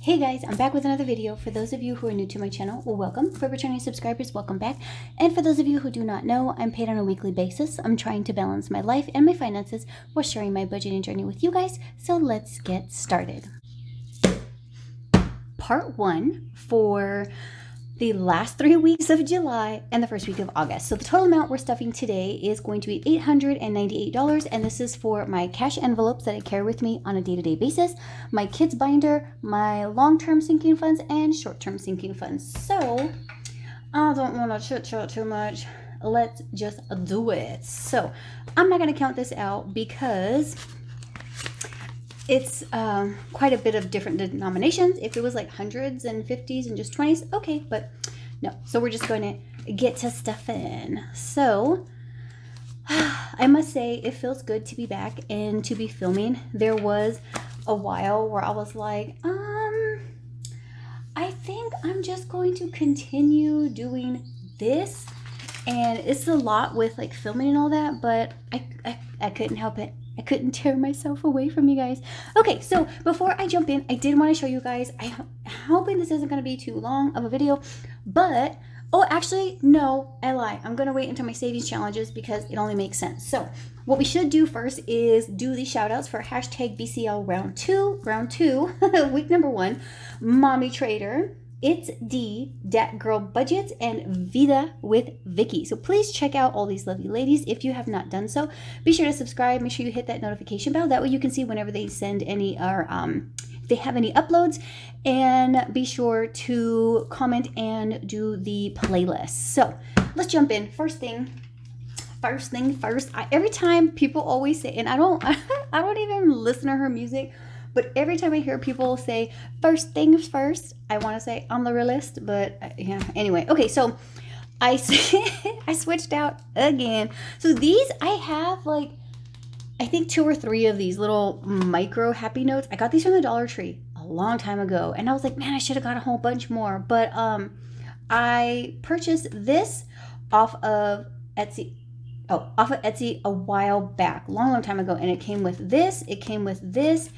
Hey guys, I'm back with another video. For those of you who are new to my channel, welcome. For returning subscribers, welcome back. And for those of you who do not know, I'm paid on a weekly basis. I'm trying to balance my life and my finances while sharing my budgeting journey with you guys. So let's get started. Part 1 for the last 3 weeks of July and the first week of August. So the total amount we're stuffing today is going to be $898, and this is for my cash envelopes that I carry with me on a day-to-day basis, my kids binder, my long-term sinking funds, and short-term sinking funds. So I don't want to chit-chat too much. Let's just do it. So I'm not going to count this out because it's quite a bit of different denominations. If it was like hundreds and fifties and just 20s, okay, but no. So we're just going to get to stuffing. So I must say it feels good to be back and to be filming. There was a while where I was like, I think I'm just going to continue doing this. And it's a lot with like filming and all that, but I couldn't help it. I couldn't tear myself away from you guys. Okay, so before I jump in, I did want to show you guys, I'm hoping this isn't going to be too long of a video, but, oh, actually, no, I lie. I'm going to wait until my savings challenges because it only makes sense. So what we should do first is do the shout outs for hashtag BCL round two, week number 1, Mommy Trader, It's D, Dat Girl Budgets, and Vida with Vicky. So please check out all these lovely ladies. If you have not done so, be sure to subscribe. Make sure you hit that notification bell. That way you can see whenever they send any or if they have any uploads. And be sure to comment and do the playlist. So let's jump in. First thing first. Every time people always say, and I don't even listen to her music, but every time I hear people say first things first, I want to say I'm the realist, but yeah, anyway. Okay, so I switched out again. So these, I have like, I think 2 or 3 of these little micro happy notes. I got these from the Dollar Tree a long time ago, and I was like, man, I should have got a whole bunch more. But I purchased this off of Etsy. Off of Etsy a while back, long time ago, and it came with this. It came with this.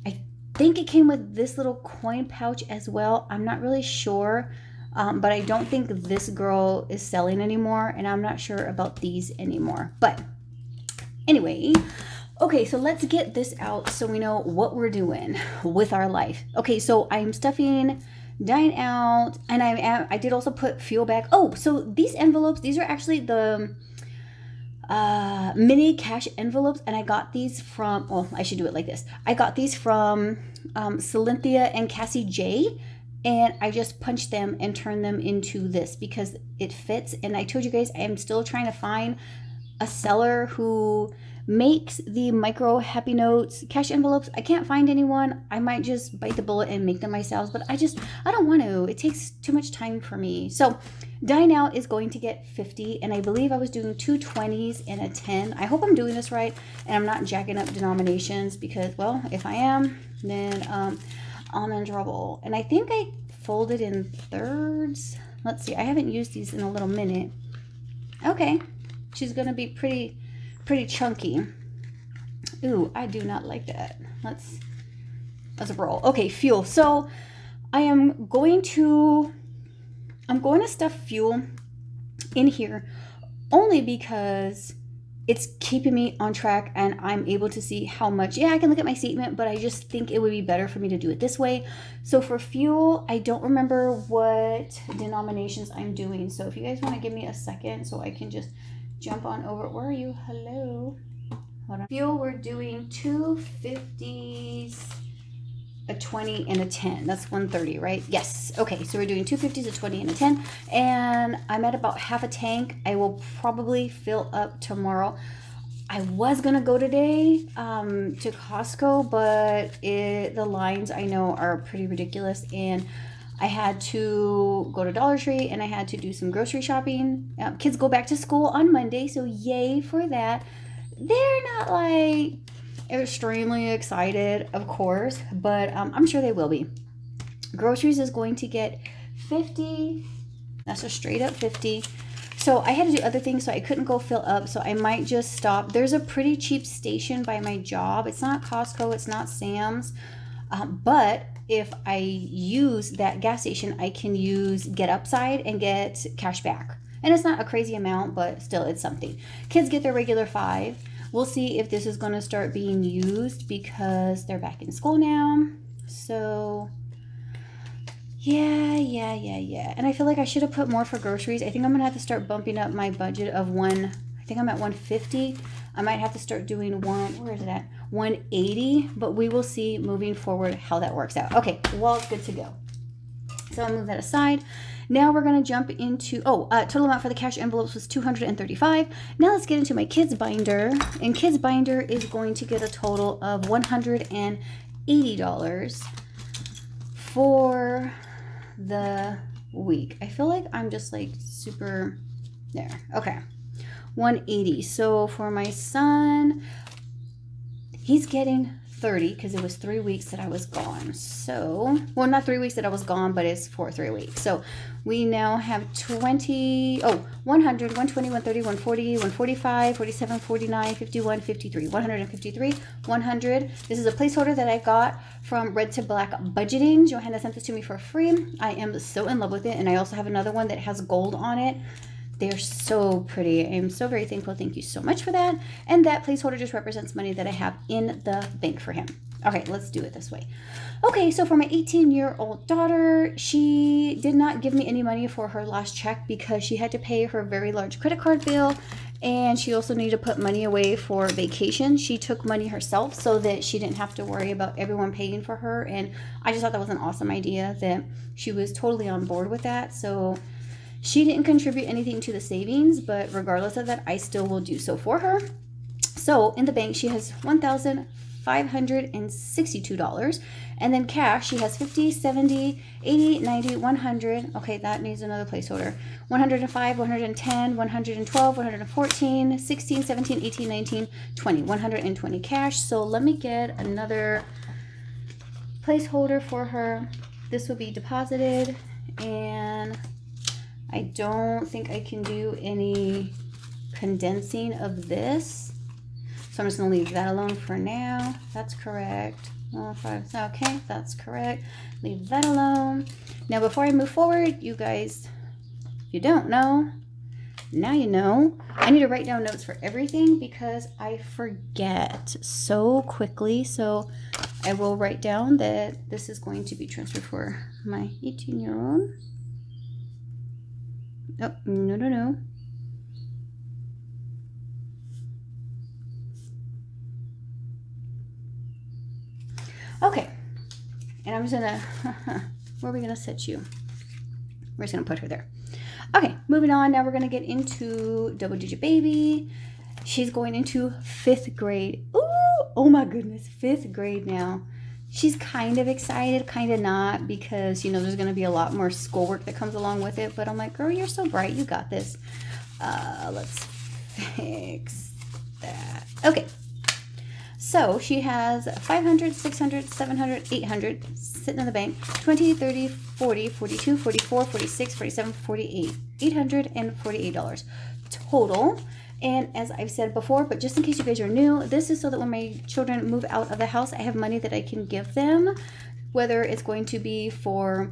I think it came with this little coin pouch as well. I'm not really sure, but I don't think this girl is selling anymore, and I'm not sure about these anymore. But anyway, okay, so let's get this out so we know what we're doing with our life. Okay, so I'm stuffing Dine Out, and I did also put fuel back. Oh, so these envelopes, these are actually the mini cash envelopes, and I got these from, oh, I should do it like this. I got these from Cynthia and Cassie J, and I just punched them and turned them into this because it fits. And I told you guys I am still trying to find a seller who makes the micro happy notes cash envelopes. I can't find anyone. I might just bite the bullet and make them myself, but I don't want to. It takes too much time for me. So Dine Out is going to get 50, and I believe I was doing 2 20s and a 10. I hope I'm doing this right and I'm not jacking up denominations because, well, if I am, then I'm in trouble. And I think I folded in thirds. Let's see. I haven't used these in a little minute. Okay. She's going to be pretty chunky. Ooh, I do not like that. Let's roll. Okay, fuel. So I'm going to stuff fuel in here only because it's keeping me on track and I'm able to see how much. Yeah, I can look at my statement, but I just think it would be better for me to do it this way. So for fuel, I don't remember what denominations I'm doing. So if you guys want to give me a second so I can just jump on over. Where are you? Hello. Hold on. Fuel, we're doing 2 50s, a 20, and a 10. That's 130, right? Yes. Okay, so we're doing 2 50s, a 20, and a 10. And I'm at about half a tank. I will probably fill up tomorrow. I was going to go today to Costco, but the lines I know are pretty ridiculous. And I had to go to Dollar Tree and I had to do some grocery shopping. Kids go back to school on Monday, so yay for that. They're not like extremely excited, of course, but I'm sure they will be. Groceries is going to get 50. That's a straight up 50. So I had to do other things, so I couldn't go fill up, so I might just stop. There's a pretty cheap station by my job. It's not Costco, it's not Sam's, but if I use that gas station, I can use Get Upside and get cash back. And it's not a crazy amount, but still it's something. Kids get their regular $5. We'll see if this is going to start being used because they're back in school now. So yeah. And I feel like I should have put more for groceries. I think I'm going to have to start bumping up my budget of I think I'm at 150. I might have to start doing where is it at? 180, but we will see moving forward how that works out. Okay, well, it's good to go. So I'll move that aside. Now we're going to jump into, total amount for the cash envelopes was $235. Now let's get into my kids binder. And kids binder is going to get a total of $180 for the week. I feel like I'm just like super there. Okay. 180. So for my son, he's getting 30 because it was 3 weeks that I was gone. So, well, not 3 weeks that I was gone, but it's for 3 weeks. So we now have 100, 120, 130, 140, 145, 47, 49, 51, 53, 153, 100. This is a placeholder that I got from Red to Black Budgeting. Johanna sent this to me for free. I am so in love with it. And I also have another one that has gold on it. They're so pretty. I'm so very thankful. Thank you so much for that. And that placeholder just represents money that I have in the bank for him. Okay, let's do it this way. Okay, so for my 18-year-old daughter, she did not give me any money for her last check because she had to pay her very large credit card bill. And she also needed to put money away for vacation. She took money herself so that she didn't have to worry about everyone paying for her. And I just thought that was an awesome idea that she was totally on board with that. So she didn't contribute anything to the savings, but regardless of that, I still will do so for her. So in the bank, she has $1,562. And then cash, she has 50, 70, 80, 90, 100. Okay, that needs another placeholder. 105, 110, 112, 114, 16, 17, 18, 19, 20. 120 cash. So let me get another placeholder for her. This will be deposited, and I don't think I can do any condensing of this. So I'm just going to leave that alone for now. That's correct. 105. Okay, that's correct. Leave that alone. Now, before I move forward, you guys, if you don't know, now you know. I need to write down notes for everything because I forget so quickly. So I will write down that this is going to be transferred for my 18-year-old. Oh, no. Okay. And I'm just gonna, where are we gonna set you? We're just gonna put her there. Okay, moving on. Now we're gonna get into Double Digit Baby. She's going into 5th grade. Ooh, oh my goodness, 5th grade now. She's kind of excited, kind of not, because, you know, there's going to be a lot more schoolwork that comes along with it. But I'm like, girl, you're so bright. You got this. Let's fix that. Okay. So she has 500, 600, 700, 800 sitting in the bank. 20, 30, 40, 42, 44, 46, 47, 48. $848 total. And as I've said before, but just in case you guys are new, this is so that when my children move out of the house, I have money that I can give them, whether it's going to be for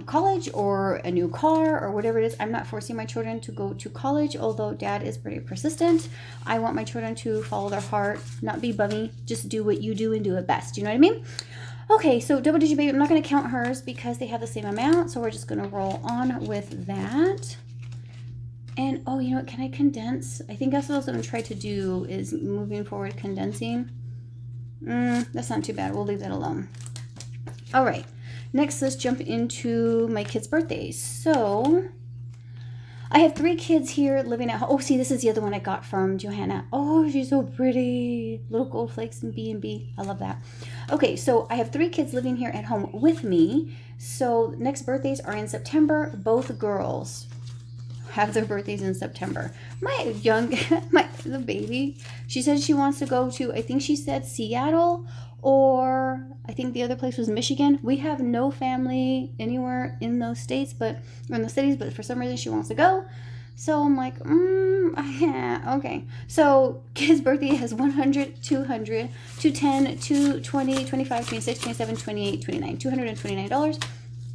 college or a new car or whatever it is. I'm not forcing my children to go to college, although Dad is pretty persistent. I want my children to follow their heart, not be bummy, just do what you do and do it best. You know what I mean? Okay, so Double Digit Baby, I'm not going to count hers because they have the same amount, so we're just going to roll on with that. And, oh, you know what, can I condense? I think that's what I was going to try to do, is moving forward condensing. That's not too bad. We'll leave that alone. All right. Next, let's jump into my kids' birthdays. So, I have 3 kids here living at home. Oh, see, this is the other one I got from Johanna. Oh, she's so pretty. Little gold flakes and B&B. I love that. Okay, so I have 3 kids living here at home with me. So, next birthdays are in September. Both girls have their birthdays in September. The baby, she said she wants to go to, I think she said Seattle, or I think the other place was Michigan. We have no family anywhere in those states, or in the cities, but for some reason she wants to go. So I'm like, yeah, okay. So kids' birthday has 100, 200, 210, 220, 25, 26, 27, 28, 29, $229.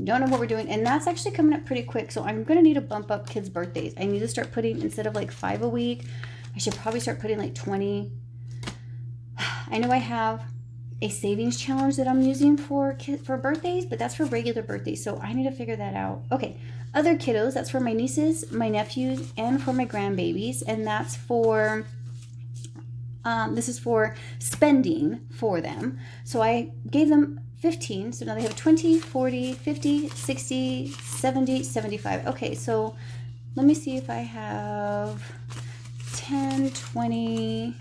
Don't know what we're doing. And that's actually coming up pretty quick. So I'm going to need to bump up kids' birthdays. I need to start putting, instead of like 5 a week, I should probably start putting like 20. I know I have a savings challenge that I'm using for birthdays, but that's for regular birthdays. So I need to figure that out. Okay. Other kiddos, that's for my nieces, my nephews, and for my grandbabies. And that's for, this is for spending for them. So I gave them 15. So now they have 20, 40, 50, 60, 70, 75. Okay, so let me see if I have 10, 20.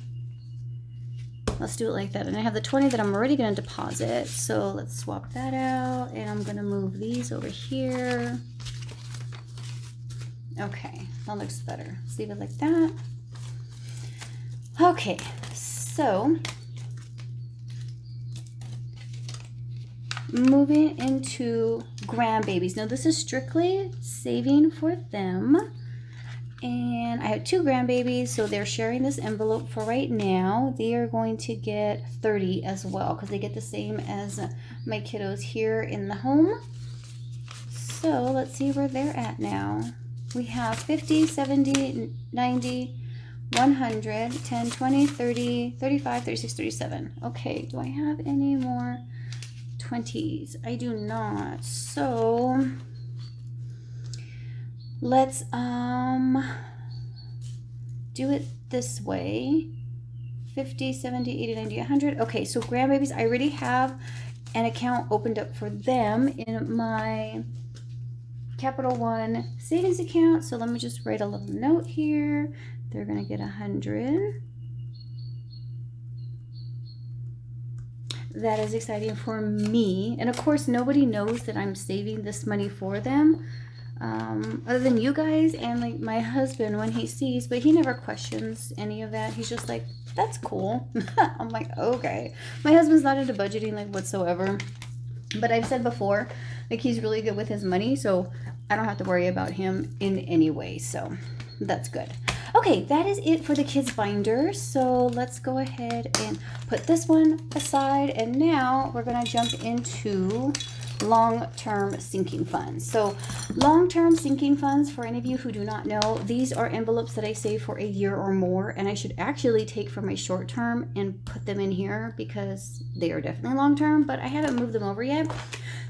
Let's do it like that. And I have the 20 that I'm already going to deposit. So let's swap that out. And I'm going to move these over here. Okay, that looks better. Let's leave it like that. Okay, so moving into grandbabies. Now this is strictly saving for them. And I have 2 grandbabies, so they're sharing this envelope for right now. They are going to get 30 as well because they get the same as my kiddos here in the home. So let's see where they're at now. We have 50, 70, 90, 100, 10, 20, 30, 35, 36, 37. Okay, do I have any more 20s? I do not. So let's do it this way. 50, 70, 80, 90, 100. Okay, so grandbabies, I already have an account opened up for them in my Capital One savings account. So let me just write a little note here. They're gonna get 100. That is exciting for me. And of course, nobody knows that I'm saving this money for them. Other than you guys and like my husband when he sees, but he never questions any of that. He's just like, that's cool. I'm like, okay. My husband's not into budgeting like whatsoever. But I've said before, like he's really good with his money, so I don't have to worry about him in any way. So that's good. Okay, that is it for the kids binder. So let's go ahead and put this one aside. And now we're going to jump into long-term sinking funds. So long-term sinking funds, for any of you who do not know, these are envelopes that I save for a year or more, and I should actually take from my short term and put them in here because they are definitely long-term, but I haven't moved them over yet.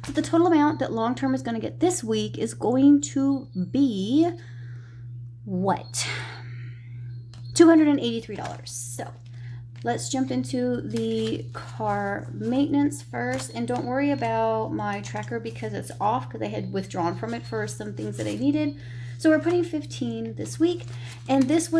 So the total amount that long-term is going to get this week is going to be what? $283. So let's jump into the car maintenance first. And don't worry about my tracker because it's off because I had withdrawn from it for some things that I needed. So we're putting 15 this week. And this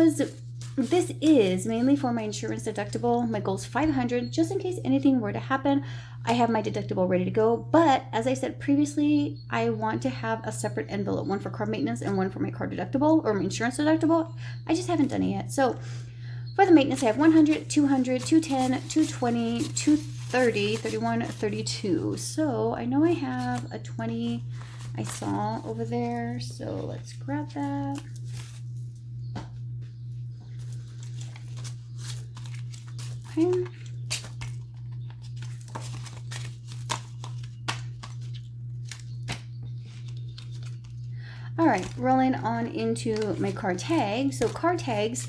is mainly for my insurance deductible. My goal is 500 just in case anything were to happen. I have my deductible ready to go. But as I said previously, I want to have a separate envelope, one for car maintenance and one for my car deductible or my insurance deductible. I just haven't done it yet. So for the maintenance, I have 100, 200, 210, 220, 230, 31, 32. So I know I have a 20 I saw over there. So let's grab that. Okay. All right, rolling on into my car tag. So car tags,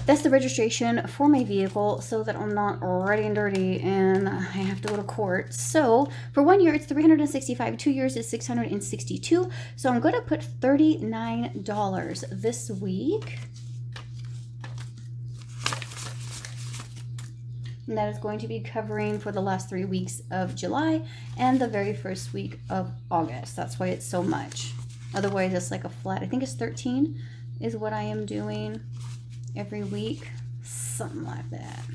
that's the registration for my vehicle so that I'm not ready and dirty and I have to go to court. So for 1 year, it's $365. 2 years is $662. So I'm going to put $39 this week. And that is going to be covering for the last 3 weeks of July and the very first week of August. That's why it's so much. Otherwise, it's like a flat. I think it's 13 is what I am doing every week. Something like that.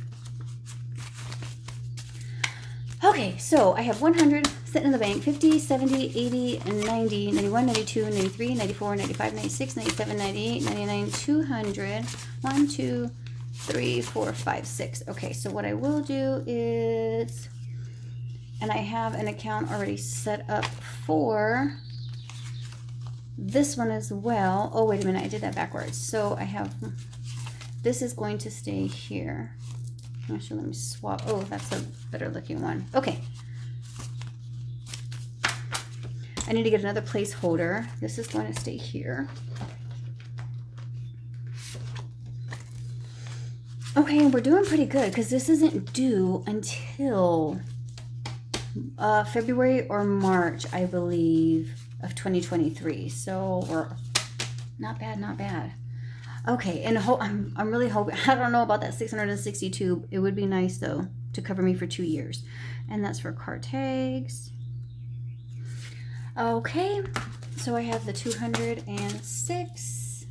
Okay, so I have 100 sitting in the bank. 50, 70, 80, 90, 91, 92, 93, 94, 95, 96, 97, 98, 99, 200. 1, 2, 3, 4, 5, 6. Okay, so what I will do is, and I have an account already set up for this one as well. Oh, wait a minute, I did that backwards. So I have, this is going to stay here. Actually, let me swap. Oh, that's a better looking one. Okay. I need to get another placeholder. This is going to stay here. Okay, we're doing pretty good because this isn't due until February or March, I believe, of 2023. So we're not bad, not bad. Okay, and I'm really hoping, I don't know about that 662. It would be nice though to cover me for 2 years. And that's for car tags. Okay, so I have the 206.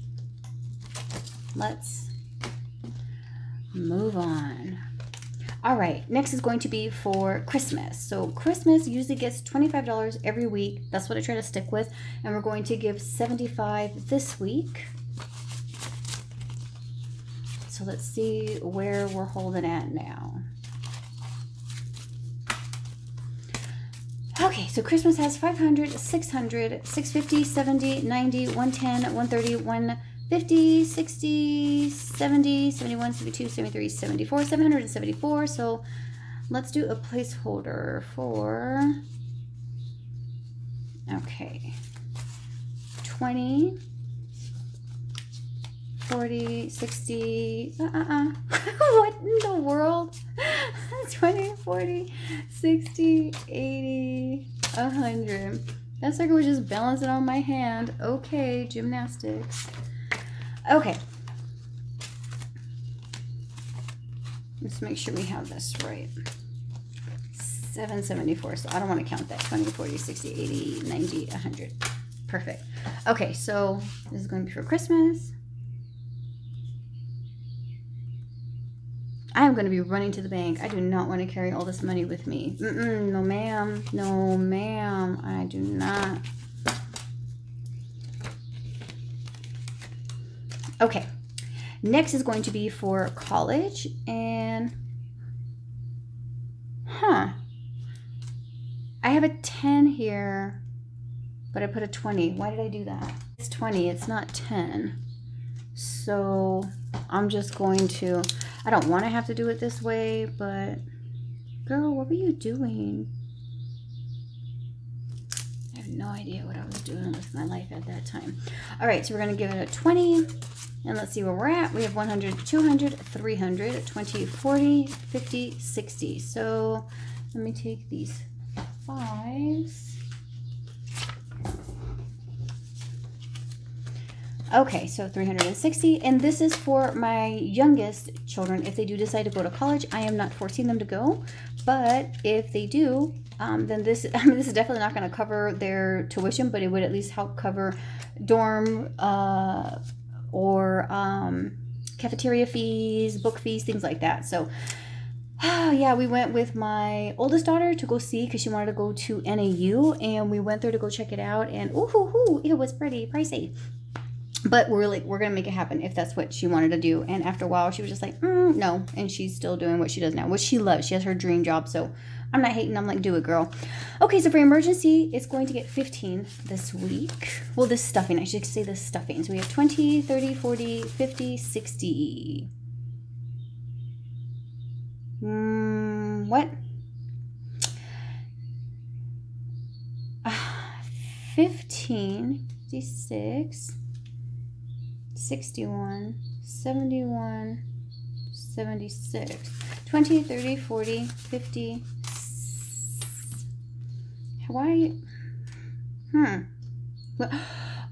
Let's move on. All right, next is going to be for Christmas. So Christmas usually gets $25 every week. That's what I try to stick with. And we're going to give $75 this week. So let's see where we're holding at now. Okay, so Christmas has 500, 600, 650, 70, 90, 110, 130, 150, 60, 70, 71, 72, 73, 74, 774. So let's do a placeholder for, okay, 20, 40, 60, what in the world? 20, 40, 60, 80, 100. That sucker was just balancing on my hand. Okay, gymnastics. Okay. Let's make sure we have this right. 774, so I don't want to count that. 20, 40, 60, 80, 90, 100. Perfect. Okay, so this is going to be for Christmas. I'm going to be running to the bank. I do not want to carry all this money with me. No, ma'am. No, ma'am. I do not. Okay. Next is going to be for college. And, I have a 10 here, but I put a 20. Why did I do that? It's 20. It's not 10. So I'm just going to... I don't want to have to do it this way, but girl, what were you doing? I have no idea what I was doing with my life at that time. All right, so we're going to give it a 20, and let's see where we're at. We have 100, 200, 300, 20, 40, 50, 60. So let me take these 5s. Okay, so 360, and this is for my youngest children. If they do decide to go to college, I am not forcing them to go, but if they do, then this is definitely not going to cover their tuition, but it would at least help cover dorm or cafeteria fees, book fees, things like that. So yeah, we went with my oldest daughter to go see because she wanted to go to NAU, and we went there to go check it out, and it was pretty pricey. But we're like, we're going to make it happen if that's what she wanted to do. And after a while, she was just like, no. And she's still doing what she does now, which she loves. She has her dream job. So I'm not hating. I'm like, do it, girl. Okay, so for emergency, it's going to get 15 this week. Well, this stuffing. I should say this stuffing. So we have 20, 30, 40, 50, 60. What? 15, 56... 61, 71, 76, 20, 30, 40, 50. Why?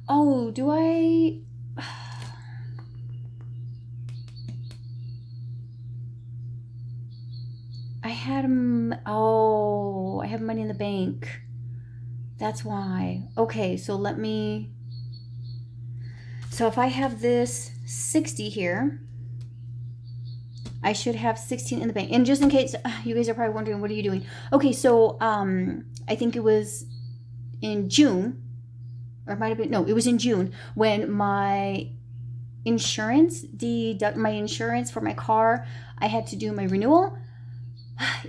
Oh, do I? I have money in the bank. That's why. Okay, so let me... So if I have this 60 here, I should have 16 in the bank. And just in case, you guys are probably wondering, what are you doing? Okay, so I think it was in June, or it might have been, no, it was in June when my insurance, my insurance for my car, I had to do my renewal.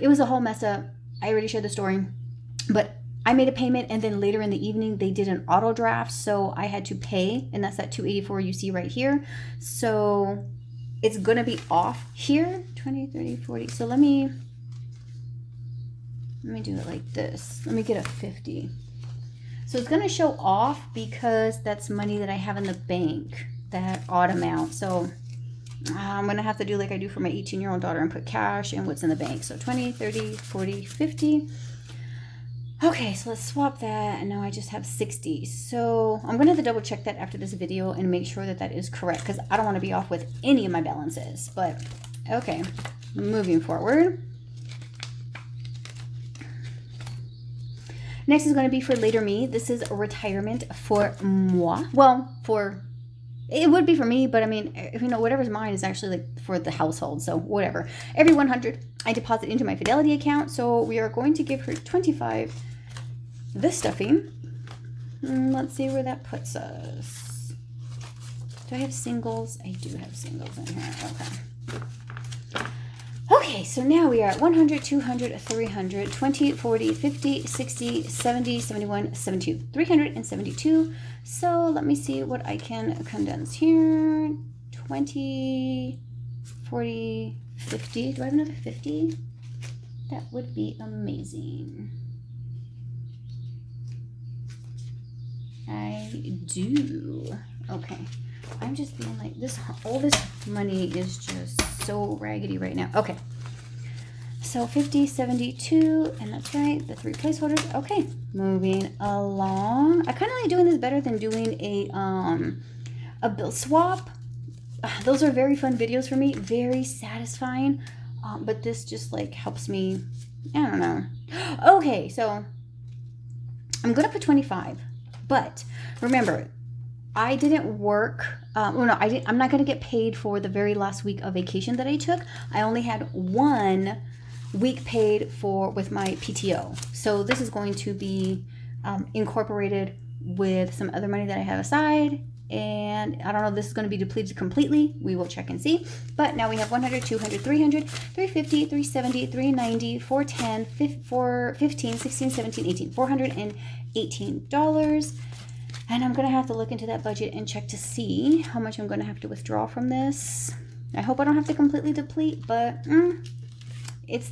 It was a whole mess up. I already shared the story, but I made a payment, and then later in the evening they did an auto draft, so I had to pay, and that's that $284 you see right here. So it's gonna be off here, 20, 30, 40. So let me do it like this. Let me get a 50. So it's gonna show off because that's money that I have in the bank, that odd amount. So I'm gonna have to do like I do for my 18-year-old daughter and put cash and what's in the bank. So 20, 30, 40, 50. Okay, so let's swap that, and now I just have 60. So I'm gonna have to double check that after this video and make sure that that is correct, because I don't want to be off with any of my balances. But okay, moving forward. Next is going to be for later me. This is retirement for moi. Well, it would be for me, but I mean, you know, whatever's mine is actually like for the household, so whatever. Every 100 I deposit into my Fidelity account, so we are going to give her 25 this stuffing. Let's see where that puts us. Do I have singles? I do have singles in here. Okay, so now we are at 100, 200, 300, 20, 40, 50, 60, 70, 71, 72, 372. So let me see what I can condense here. 20, 40, 50. Do I have another 50? That would be amazing. I do. Okay. I'm just being like this. All this money is just so raggedy right now. Okay. So 50, 72, and that's right, the 3 placeholders. Okay, moving along. I kind of like doing this better than doing a bill swap. Those are very fun videos for me, very satisfying. But this just like helps me, I don't know. Okay, so I'm gonna put 25, but remember, I didn't work. I'm not going to get paid for the very last week of vacation that I took. I only had 1 week paid with my PTO. So this is going to be incorporated with some other money that I have aside. And I don't know if this is going to be depleted completely. We will check and see. But now we have 100, 200, 300, 350, 370, 390, 410, 415, 16, 17, 18, $418. And I'm going to have to look into that budget and check to see how much I'm going to have to withdraw from this. I hope I don't have to completely deplete, but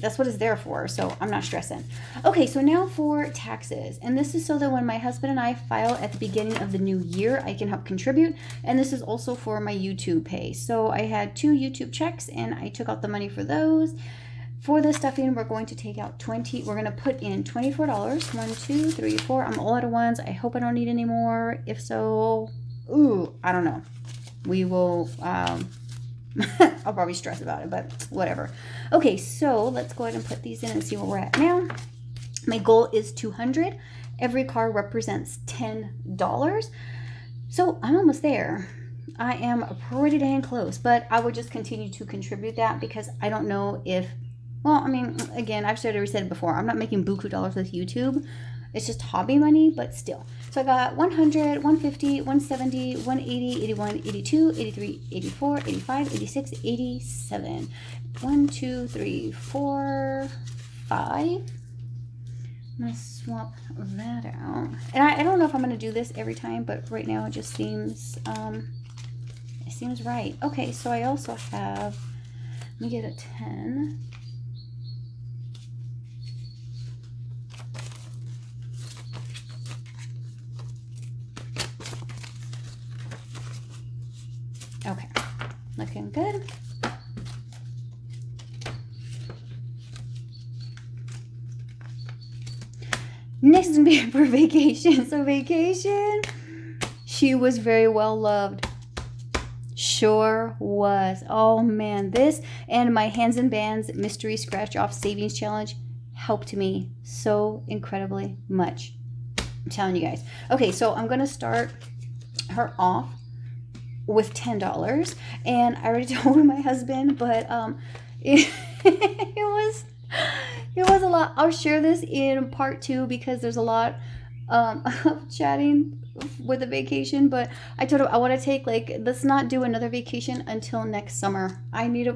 that's what it's there for, so I'm not stressing. Okay, so now for taxes. And this is so that when my husband and I file at the beginning of the new year, I can help contribute. And this is also for my YouTube pay. So I had 2 YouTube checks, and I took out the money for those. For the stuffing, we're going to take out 20. We're going to put in $24. 1, 2, 3, 4. I'm all out of ones. I hope I don't need any more. If so, I don't know. We will, I'll probably stress about it, but whatever. Okay, so let's go ahead and put these in and see where we're at now. My goal is 200. Every car represents $10. So I'm almost there. I am pretty dang close, but I would just continue to contribute that because I don't know if, well, I mean, again, I've already said it before. I'm not making buku dollars with YouTube. It's just hobby money, but still. So I got 100, 150, 170, 180, 81, 82, 83, 84, 85, 86, 87. 1, 2, 3, 4, 5. I'm going to swap that out. And I don't know if I'm going to do this every time, but right now it just seems, it seems right. Okay, so I also have, let me get a 10. Okay, looking good. Next is gonna be for vacation. So vacation, she was very well loved. Sure was. Oh man, this and my Hands and Bands Mystery Scratch Off Savings Challenge helped me so incredibly much. I'm telling you guys. Okay, so I'm gonna start her off with $10, and I already told my husband, but it was a lot. I'll share this in part 2 because there's a lot of chatting with the vacation, but I told him I want to take, like, let's not do another vacation until next summer. I need a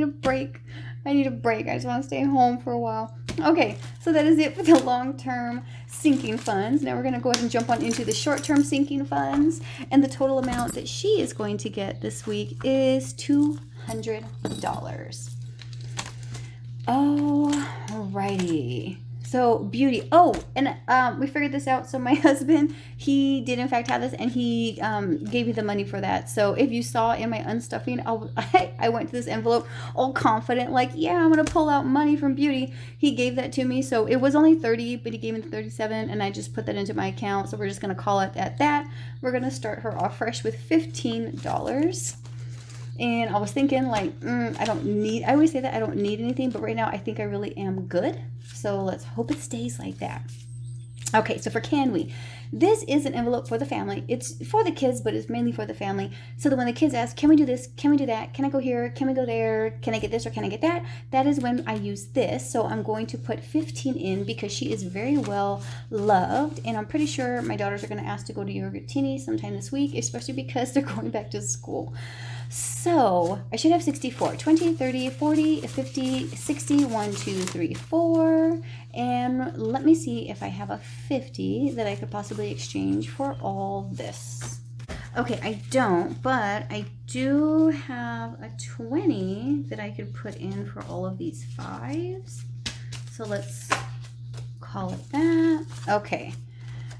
break. I need a break. I just want to stay home for a while. Okay, so that is it for the long-term sinking funds. Now we're going to go ahead and jump on into the short-term sinking funds. And the total amount that she is going to get this week is $200. Alrighty. So beauty. Oh, and we figured this out. So my husband, he did in fact have this, and he gave me the money for that. So if you saw in my unstuffing, I went to this envelope all confident, like, yeah, I'm gonna pull out money from beauty. He gave that to me. So it was only 30, but he gave me the 37, and I just put that into my account. So we're just gonna call it at that. We're gonna start her off fresh with $15. And I was thinking, like, I always say that I don't need anything, but right now I think I really am good. So let's hope it stays like that. Okay, so for Can We? This is an envelope for the family. It's for the kids, but it's mainly for the family. So that when the kids ask, can we do this? Can we do that? Can I go here? Can we go there? Can I get this or can I get that? That is when I use this. So I'm going to put 15 in because she is very well loved. And I'm pretty sure my daughters are going to ask to go to Yogurtini sometime this week, especially because they're going back to school. So I should have 64, 20, 30, 40, 50, 60, 1, 2, 3, 4. And let me see if I have a 50 that I could possibly exchange for all this. Okay, I don't, but I do have a 20 that I could put in for all of these 5s. So let's call it that. Okay.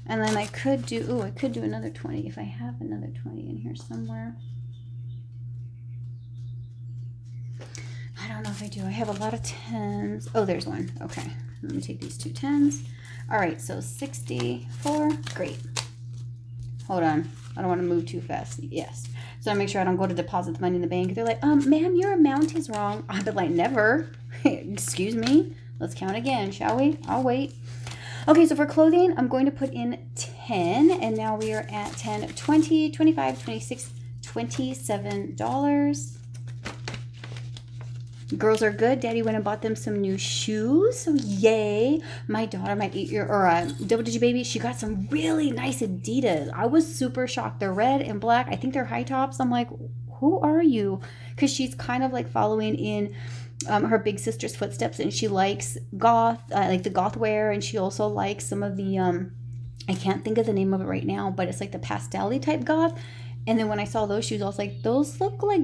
And then I could do, I could do another 20 if I have another 20 in here somewhere. I don't know if I do. I have a lot of 10s. Oh, there's one. Okay. Let me take these 2 10s. All right, so 64. Great. Hold on. I don't want to move too fast. Yes. So I make sure I don't go to deposit the money in the bank. They're like, ma'am, your amount is wrong. I'll be like, never. Excuse me. Let's count again, shall we? I'll wait. Okay, so for clothing, I'm going to put in 10. And now we are at 10, 20, 25, 26, $27. Girls are good. Daddy went and bought them some new shoes. So yay. My daughter, my 8-year or double digit baby, she got some really nice Adidas. I was super shocked. They're red and black. I think they're high tops. I'm like, who are you? Because she's kind of like following in her big sister's footsteps, and she likes goth, like the goth wear, and she also likes some of the I can't think of the name of it right now, but it's like the pastel-y type goth. And then when I saw those shoes, I was like, those look like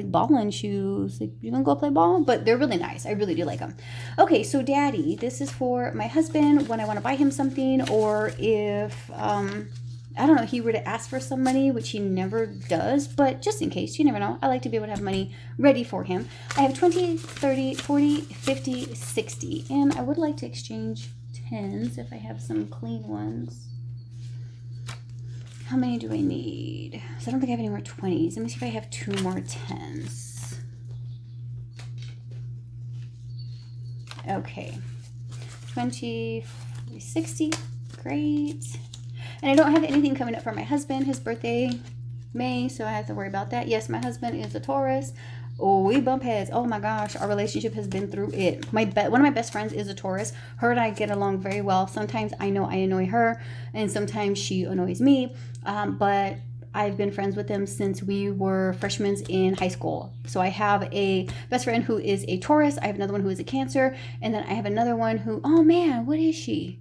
ballin' shoes. Like, you gonna go play ball? But they're really nice. I really do like them. Okay, so Daddy, this is for my husband when I want to buy him something, or if I don't know, he were to ask for some money, which he never does, but just in case, you never know. I like to be able to have money ready for him. I have 20, 30, 40, 50, 60, and I would like to exchange 10s if I have some clean ones. How many do I need? So I don't think I have any more 20s. Let me see if I have 2 more 10s. Okay. 20, 40, 60. Great. And I don't have anything coming up for my husband. His birthday, May, so I have to worry about that. Yes, my husband is a Taurus. Oh, we bump heads. Oh my gosh, our relationship has been through it. One of my best friends is a Taurus. Her and I get along very well. Sometimes I know I annoy her, and sometimes she annoys me. But I've been friends with them since we were freshmen in high school. So I have a best friend who is a Taurus. I have another one who is a Cancer, and then I have another one who, oh man, what is she?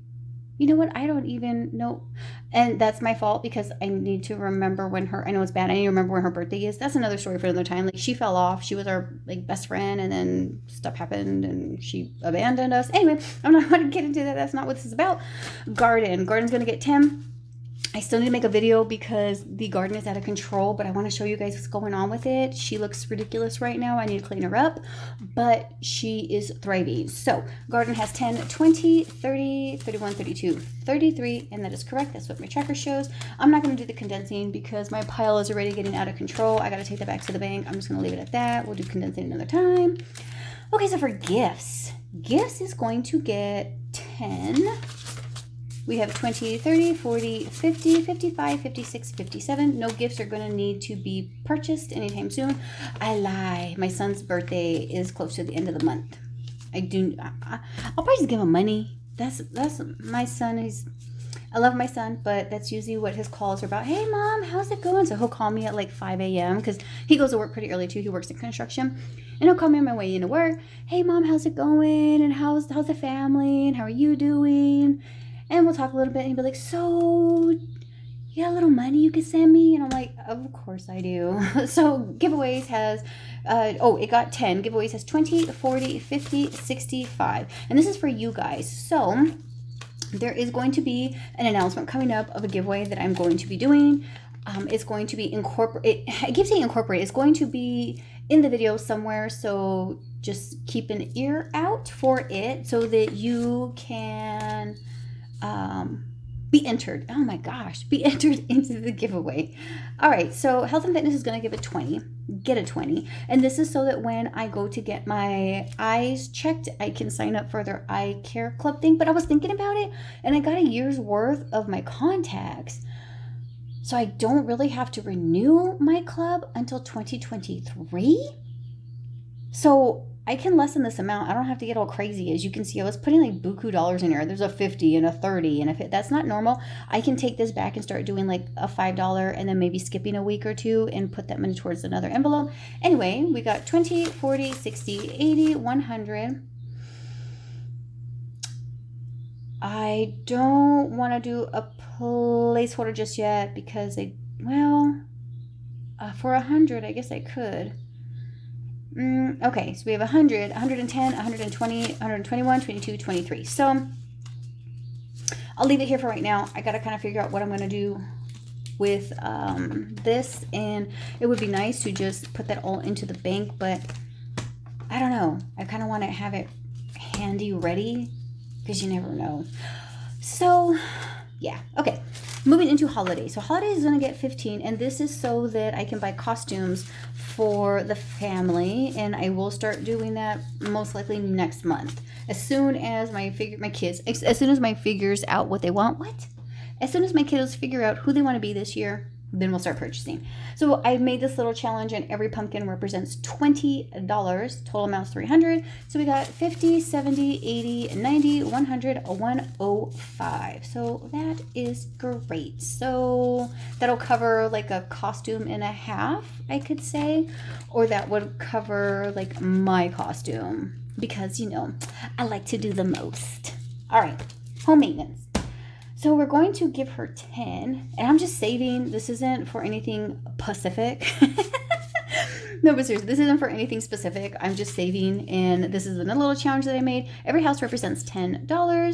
You know what? I don't even know. And that's my fault because I need to remember when I know it's bad. I need to remember when her birthday is. That's another story for another time. Like, she fell off. She was our best friend, and then stuff happened and she abandoned us. Anyway, I'm not going to get into that. That's not what this is about. Garden's going to get 10. I still need to make a video because the garden is out of control, but I want to show you guys what's going on with it. She looks ridiculous right now. I need to clean her up, but she is thriving. So garden has 10, 20, 30, 31, 32, 33, and that is correct. That's what my tracker shows. I'm not going to do the condensing because my pile is already getting out of control. I got to take that back to the bank. I'm just going to leave it at that. We'll do condensing another time. Okay, so for gifts is going to get 10. We have 20, 30, 40, 50, 55, 56, 57. No gifts are going to need to be purchased anytime soon. I lie. My son's birthday is close to the end of the month. I'll probably just give him money. That's my son. I love my son, but that's usually what his calls are about. Hey, Mom, how's it going? So he'll call me at like 5 a.m. because he goes to work pretty early too. He works in construction. And he'll call me on my way into work. Hey, Mom, how's it going? And how's the family? And how are you doing? And we'll talk a little bit. And he'll be like, so you got a little money you could send me? And I'm like, of course I do. So giveaways has, it got 10. Giveaways has 20, 40, 50, 65. And this is for you guys. So there is going to be an announcement coming up of a giveaway that I'm going to be doing. It's going to be incorporated. I keep saying incorporate. It's going to be in the video somewhere. So just keep an ear out for it so that you can be entered. Oh my gosh, be entered into the giveaway. All right, so Health and Fitness is going to give a 20, get a 20. And this is so that when I go to get my eyes checked, I can sign up for their eye care club thing. But I was thinking about it and I got a year's worth of my contacts. So I don't really have to renew my club until 2023. So I can lessen this amount. I don't have to get all crazy. As you can see, I was putting like buku dollars in here. There's a 50 and a 30. And if that's not normal, I can take this back and start doing like a $5 and then maybe skipping a week or two and put that money towards another envelope. Anyway, we got 20, 40, 60, 80, 100. I don't want to do a placeholder just yet because for 100, I guess I could. Okay, so we have 100, 110, 120, 121, 22, 23. So I'll leave it here for right now. I got to kind of figure out what I'm going to do with this. And it would be nice to just put that all into the bank. But I don't know. I kind of want to have it handy ready because you never know. So yeah, okay. Moving into holidays. So holidays is going to get 15, and this is so that I can buy costumes for the family, and I will start doing that most likely next month. As soon as my figures out what they want. As soon as my kiddos figure out who they want to be this year, then we'll start purchasing. So I made this little challenge, and every pumpkin represents $20. Total amount's $300. So we got 50, 70, 80, 90, 100, 105. So that is great. So that'll cover like a costume and a half, I could say, or that would cover like my costume because, I like to do the most. All right, home maintenance. So we're going to give her 10, and I'm just saving. This isn't for anything specific. No, but seriously, this isn't for anything specific. I'm just saving, and this is another little challenge that I made. Every house represents $10.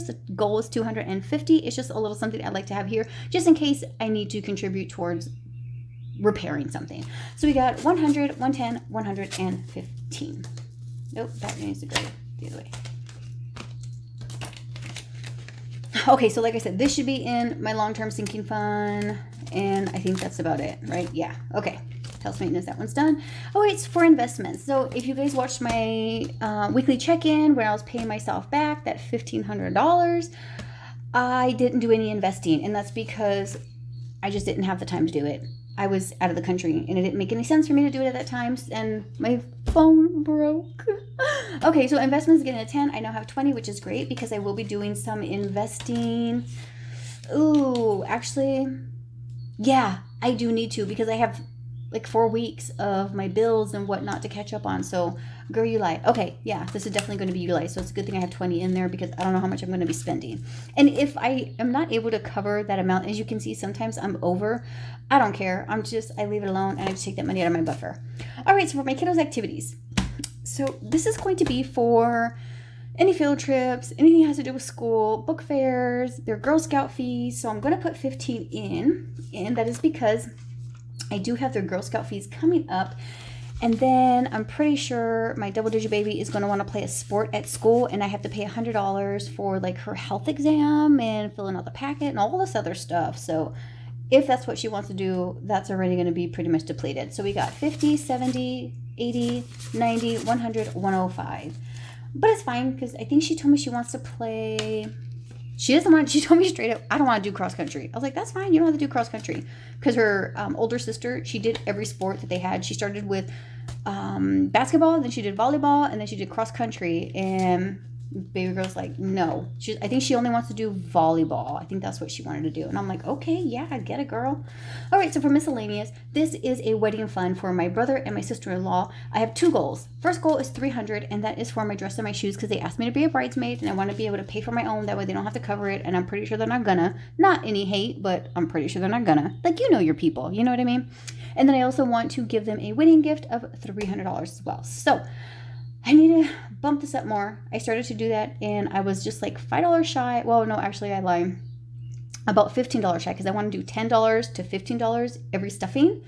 The goal is $250. It's just a little something I'd like to have here, just in case I need to contribute towards repairing something. So we got 100, 110, 115. Nope, that needs to go the other way. Okay, so like I said, this should be in my long-term sinking fund, and I think that's about it, right? Yeah, okay. House maintenance, that one's done. Oh, it's for investments. So if you guys watched my weekly check-in where I was paying myself back that $1,500, I didn't do any investing, and that's because I just didn't have the time to do it. I was out of the country, and it didn't make any sense for me to do it at that time, and my phone broke. Okay, so investments getting a 10. I now have 20, which is great because I will be doing some investing. Ooh, actually, yeah, I do need to because I have like 4 weeks of my bills and whatnot to catch up on. So, girl, you lie. Okay, yeah, this is definitely going to be utilized. So it's a good thing I have 20 in there because I don't know how much I'm going to be spending. And if I am not able to cover that amount, as you can see, sometimes I'm over. I don't care. I leave it alone and I just take that money out of my buffer. All right, so for my kiddos' activities. So this is going to be for any field trips, anything that has to do with school, book fairs, their Girl Scout fees. So I'm going to put 15 in, and that is because I do have their Girl Scout fees coming up. And then I'm pretty sure my double digit baby is going to want to play a sport at school, and I have to pay $100 for like her health exam and filling out the packet and all this other stuff. So if that's what she wants to do, that's already going to be pretty much depleted. So we got 50, 70, 80, 90, 100, 105. But it's fine because I think she told me she wants to play. She told me straight up, I don't want to do cross country. I was like, that's fine. You don't have to do cross country. Because her older sister, she did every sport that they had. She started with basketball, then she did volleyball, and then she did cross country. And Baby girl's like, no. I think she only wants to do volleyball. I think that's what she wanted to do. And I'm like, okay, yeah, I get it, girl. All right, so for miscellaneous, this is a wedding fund for my brother and my sister-in-law. I have 2 goals. First goal is $300, and that is for my dress and my shoes because they asked me to be a bridesmaid, and I want to be able to pay for my own. That way they don't have to cover it, and I'm pretty sure they're not gonna. Not any hate, but I'm pretty sure they're not gonna. Like, you know your people. You know what I mean? And then I also want to give them a wedding gift of $300 as well. So I need to bump this up more. I started to do that, and I was just like $5 shy. Well, no, actually I lied. About $15 shy because I want to do $10 to $15 every stuffing.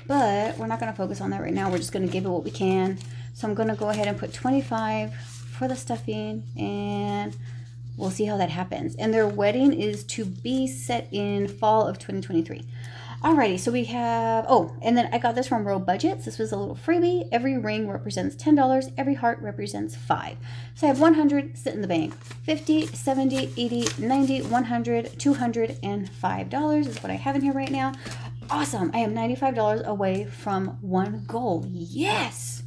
But we're not going to focus on that right now. We're just going to give it what we can. So I'm going to go ahead and put $25 for the stuffing, and we'll see how that happens. And their wedding is to be set in fall of 2023. Alrighty, so we have, and then I got this from Real Budgets. This was a little freebie. Every ring represents $10. Every heart represents $5. So I have 100 sit in the bank. 50, 70, 80, 90, 100, $200, and $5 is what I have in here right now. Awesome. I am $95 away from one goal. Yes.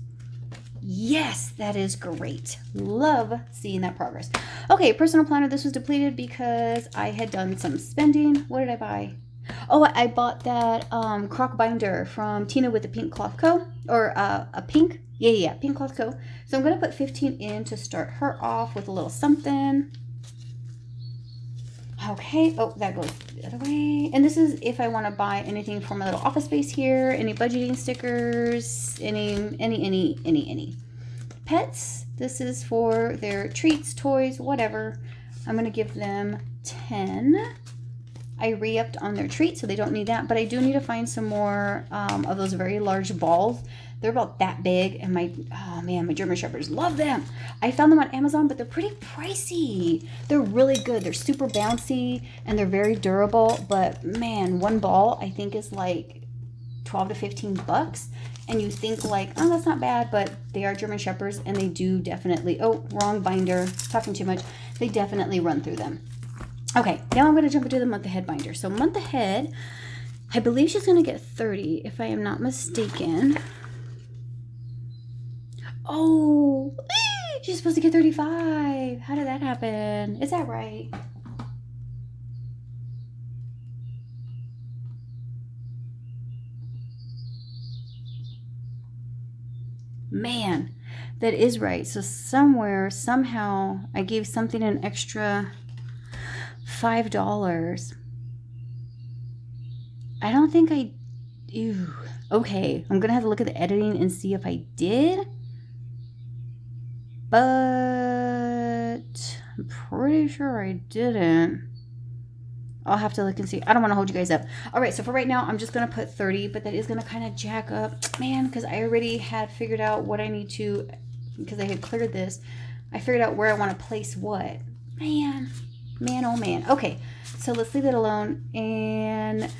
Yes, that is great. Love seeing that progress. Okay, personal planner. This was depleted because I had done some spending. What did I buy? Oh, I bought that crock binder from Tina with the Pink Cloth Co. Or a pink. Yeah, Pink Cloth Co. So I'm going to put 15 in to start her off with a little something. Okay. Oh, that goes the other way. And this is if I want to buy anything for my little office space here. Any budgeting stickers. Any. Pets. This is for their treats, toys, whatever. I'm going to give them 10. I re-upped on their treats, so they don't need that. But I do need to find some more of those very large balls. They're about that big, and my German Shepherds love them. I found them on Amazon, but they're pretty pricey. They're really good. They're super bouncy, and they're very durable. But man, one ball I think is like $12 to $15. And you think like, oh, that's not bad, but they are German Shepherds, and they do definitely, wrong binder, talking too much. They definitely run through them. Okay, now I'm going to jump into the month ahead binder. So month ahead, I believe she's going to get 30, if I am not mistaken. Oh, she's supposed to get 35. How did that happen? Is that right? Man, that is right. So somewhere, somehow, I gave something an extra $5. I don't think I do. Okay, I'm gonna have to look at the editing and see if I did. But I'm pretty sure I didn't. I'll have to look and see. I don't want to hold you guys up. All right, so for right now, I'm just going to put 30, but that is going to kind of jack up. Man, because I already had figured out what I need to, because I had cleared this. I figured out where I want to place what. Man, oh man. Okay, so let's leave it alone. And,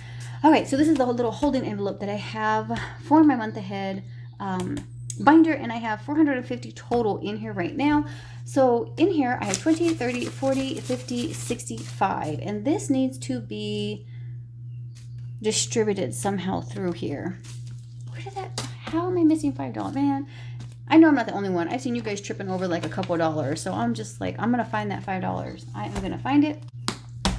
all right, so this is the little holding envelope that I have for my month ahead binder, and I have 450 total in here right now. So in here I have 20, 30, 40, 50, 65, and this needs to be distributed somehow through here. Where did that, how am I missing $5? Man, I know I'm not the only one. I've seen you guys tripping over like a couple of dollars, so I'm just like, I'm gonna find that $5. I am gonna find it.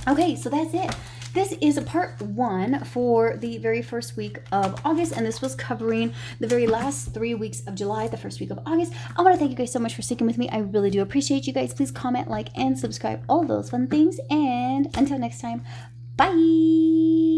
Okay, so that's it. This is a part 1 for the very first week of August, and this was covering the very last 3 weeks of July, the first week of August. I want to thank you guys so much for sticking with me. I really do appreciate you guys. Please comment, like, and subscribe, all those fun things. And until next time, bye!